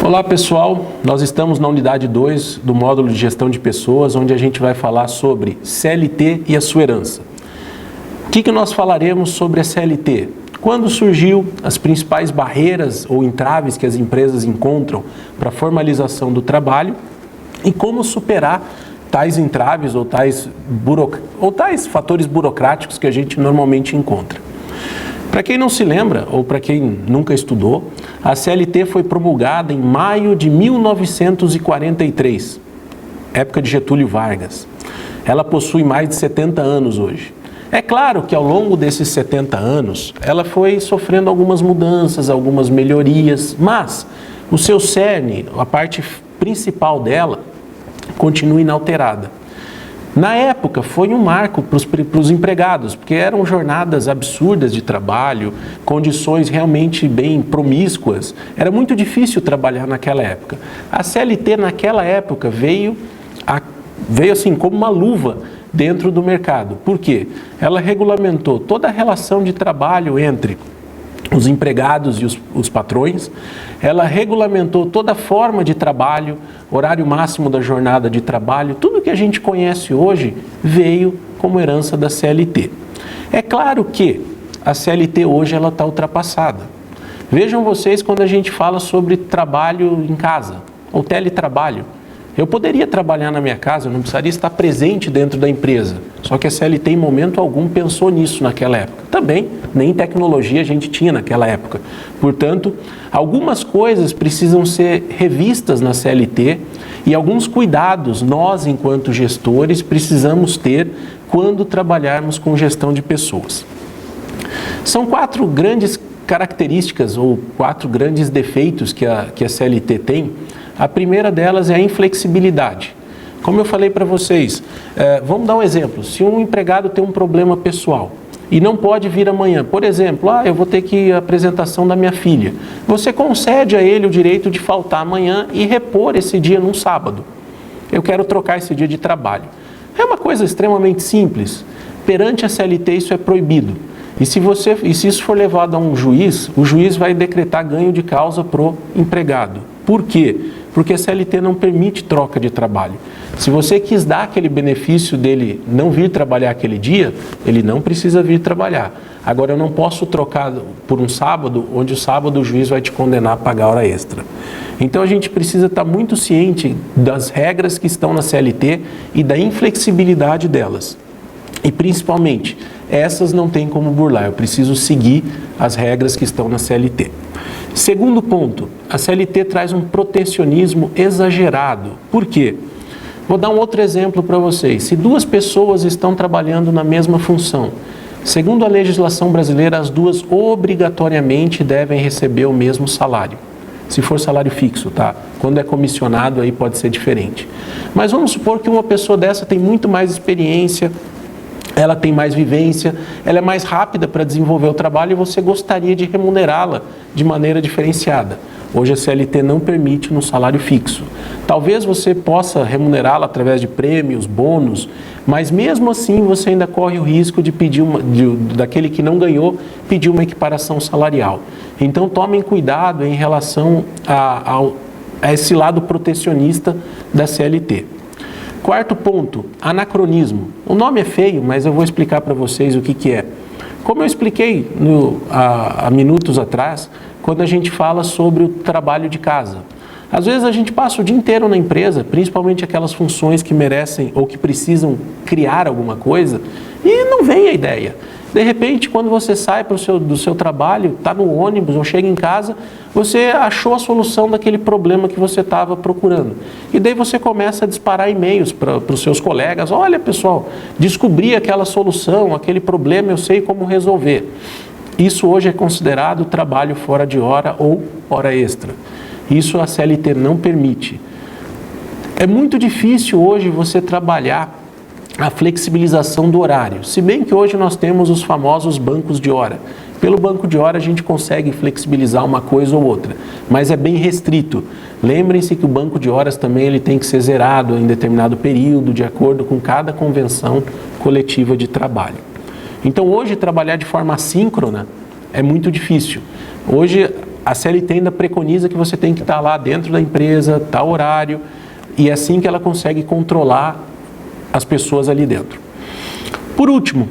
Olá pessoal, nós estamos na unidade 2 do módulo de gestão de pessoas, onde a gente vai falar sobre CLT e a sua herança. O que nós falaremos sobre a CLT? Quando surgiu, as principais barreiras ou entraves que as empresas encontram para a formalização do trabalho e como superar tais entraves ou tais fatores burocráticos que a gente normalmente encontra. Para quem não se lembra, ou para quem nunca estudou, a CLT foi promulgada em maio de 1943, época de Getúlio Vargas. Ela possui mais de 70 anos hoje. É claro que ao longo desses 70 anos, ela foi sofrendo algumas mudanças, algumas melhorias, mas o seu cerne, a parte principal dela, continua inalterada. Na época, foi um marco para os empregados, porque eram jornadas absurdas de trabalho, condições realmente bem promíscuas. Era muito difícil trabalhar naquela época. A CLT, naquela época, veio assim como uma luva dentro do mercado. Por quê? Ela regulamentou toda a relação de trabalho entre os empregados e os patrões, ela regulamentou toda a forma de trabalho, horário máximo da jornada de trabalho, tudo que a gente conhece hoje veio como herança da CLT. É claro que a CLT hoje ela está ultrapassada. Vejam vocês quando a gente fala sobre trabalho em casa, ou teletrabalho. Eu poderia trabalhar na minha casa, eu não precisaria estar presente dentro da empresa. Só que a CLT em momento algum pensou nisso naquela época. Também, nem tecnologia a gente tinha naquela época. Portanto, algumas coisas precisam ser revistas na CLT e alguns cuidados nós, enquanto gestores, precisamos ter quando trabalharmos com gestão de pessoas. São 4 grandes características ou 4 grandes defeitos que a CLT tem. A primeira delas é a inflexibilidade. Como eu falei para vocês, vamos dar um exemplo. Se um empregado tem um problema pessoal e não pode vir amanhã, por exemplo, eu vou ter que ir à apresentação da minha filha. Você concede a ele o direito de faltar amanhã e repor esse dia num sábado. Eu quero trocar esse dia de trabalho. É uma coisa extremamente simples. Perante a CLT isso é proibido. E se isso for levado a um juiz, o juiz vai decretar ganho de causa para o empregado. Por quê? Porque a CLT não permite troca de trabalho. Se você quis dar aquele benefício dele não vir trabalhar aquele dia, ele não precisa vir trabalhar. Agora, eu não posso trocar por um sábado, onde o sábado o juiz vai te condenar a pagar hora extra. Então, a gente precisa estar muito ciente das regras que estão na CLT e da inflexibilidade delas. E, principalmente, essas não tem como burlar. Eu preciso seguir as regras que estão na CLT. Segundo ponto, a CLT traz um protecionismo exagerado. Por quê? Vou dar um outro exemplo para vocês. Se 2 pessoas estão trabalhando na mesma função, segundo a legislação brasileira, as 2 obrigatoriamente devem receber o mesmo salário. Se for salário fixo, tá? Quando é comissionado, aí pode ser diferente. Mas vamos supor que uma pessoa dessa tem muito mais experiência, ela tem mais vivência, ela é mais rápida para desenvolver o trabalho e você gostaria de remunerá-la de maneira diferenciada. Hoje a CLT não permite no salário fixo. Talvez você possa remunerá-la através de prêmios, bônus, mas mesmo assim você ainda corre o risco de pedir daquele que não ganhou, pedir uma equiparação salarial. Então tomem cuidado em relação a esse lado protecionista da CLT. Quarto ponto, anacronismo. O nome é feio, mas eu vou explicar para vocês o que é. Como eu expliquei há minutos atrás, quando a gente fala sobre o trabalho de casa. Às vezes a gente passa o dia inteiro na empresa, principalmente aquelas funções que merecem ou que precisam criar alguma coisa, e não vem a ideia. De repente, quando você sai do seu trabalho, está no ônibus ou chega em casa, você achou a solução daquele problema que você estava procurando. E daí você começa a disparar e-mails para os seus colegas. Olha, pessoal, descobri aquela solução, aquele problema, eu sei como resolver. Isso hoje é considerado trabalho fora de hora ou hora extra. Isso a CLT não permite. É muito difícil hoje você trabalhar a flexibilização do horário, se bem que hoje nós temos os famosos bancos de hora. Pelo banco de hora a gente consegue flexibilizar uma coisa ou outra, mas é bem restrito. Lembrem-se que o banco de horas também ele tem que ser zerado em determinado período, de acordo com cada convenção coletiva de trabalho. Então hoje trabalhar de forma assíncrona é muito difícil. Hoje a CLT ainda preconiza que você tem que estar lá dentro da empresa, tal horário, e é assim que ela consegue controlar as pessoas ali dentro. Por último,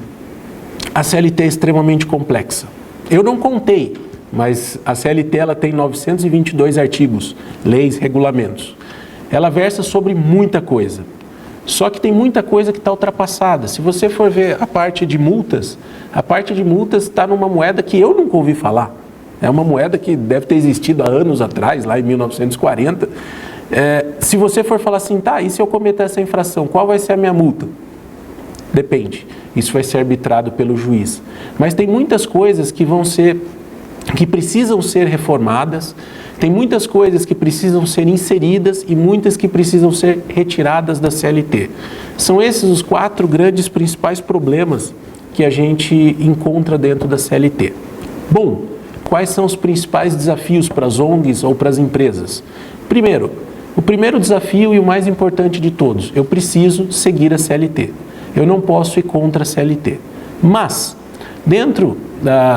a CLT é extremamente complexa. Eu não contei, mas a CLT ela tem 922 artigos, leis, regulamentos. Ela versa sobre muita coisa. Só que tem muita coisa que está ultrapassada. Se você for ver a parte de multas está numa moeda que eu nunca ouvi falar. É uma moeda que deve ter existido há anos atrás, lá em 1940. Se você for falar assim, tá, e se eu cometer essa infração, qual vai ser a minha multa? Depende. Isso vai ser arbitrado pelo juiz. Mas tem muitas coisas que precisam ser reformadas, tem muitas coisas que precisam ser inseridas e muitas que precisam ser retiradas da CLT. São esses os 4 grandes principais problemas que a gente encontra dentro da CLT. Bom, quais são os principais desafios para as ONGs ou para as empresas? Primeiro, o primeiro desafio e o mais importante de todos, eu preciso seguir a CLT. Eu não posso ir contra a CLT. Mas, dentro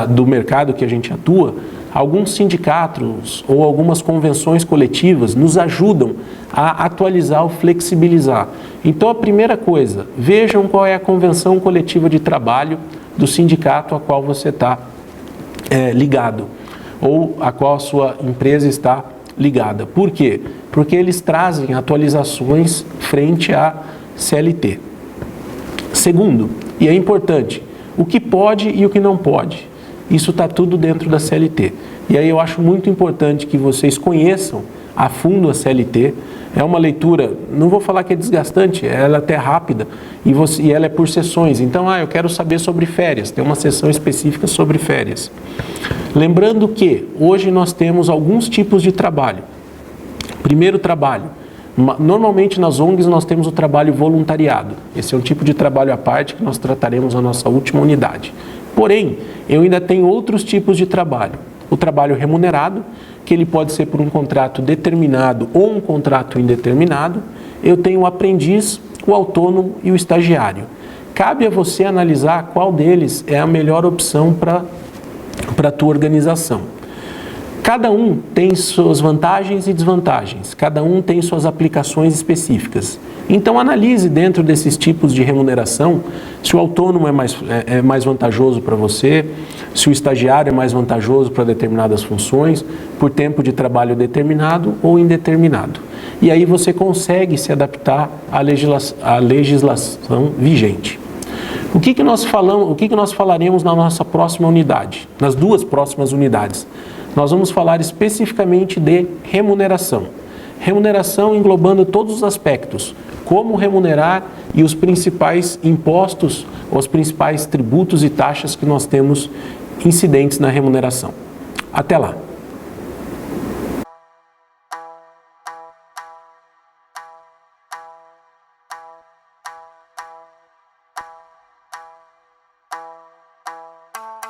do mercado que a gente atua, alguns sindicatos ou algumas convenções coletivas nos ajudam a atualizar ou flexibilizar. Então, a primeira coisa, vejam qual é a convenção coletiva de trabalho do sindicato a qual você está ligado, ou a qual a sua empresa está ligada. Por quê? Porque eles trazem atualizações frente à CLT. Segundo, e é importante, o que pode e o que não pode. Isso está tudo dentro da CLT. E aí eu acho muito importante que vocês conheçam a fundo a CLT. É uma leitura, não vou falar que é desgastante, ela é até rápida e ela é por sessões. Então, eu quero saber sobre férias, tem uma sessão específica sobre férias. Lembrando que hoje nós temos alguns tipos de trabalho. Primeiro trabalho. Normalmente nas ONGs nós temos o trabalho voluntariado. Esse é um tipo de trabalho à parte que nós trataremos na nossa última unidade. Porém, eu ainda tenho outros tipos de trabalho. O trabalho remunerado, que ele pode ser por um contrato determinado ou um contrato indeterminado. Eu tenho o aprendiz, o autônomo e o estagiário. Cabe a você analisar qual deles é a melhor opção para a tua organização. Cada um tem suas vantagens e desvantagens, cada um tem suas aplicações específicas. Então analise dentro desses tipos de remuneração se o autônomo é mais vantajoso para você, se o estagiário é mais vantajoso para determinadas funções, por tempo de trabalho determinado ou indeterminado. E aí você consegue se adaptar à legislação vigente. O que nós falaremos na nossa próxima unidade, nas 2 próximas unidades? Nós vamos falar especificamente de remuneração. Remuneração englobando todos os aspectos, como remunerar e os principais impostos, os principais tributos e taxas que nós temos incidentes na remuneração. Até lá!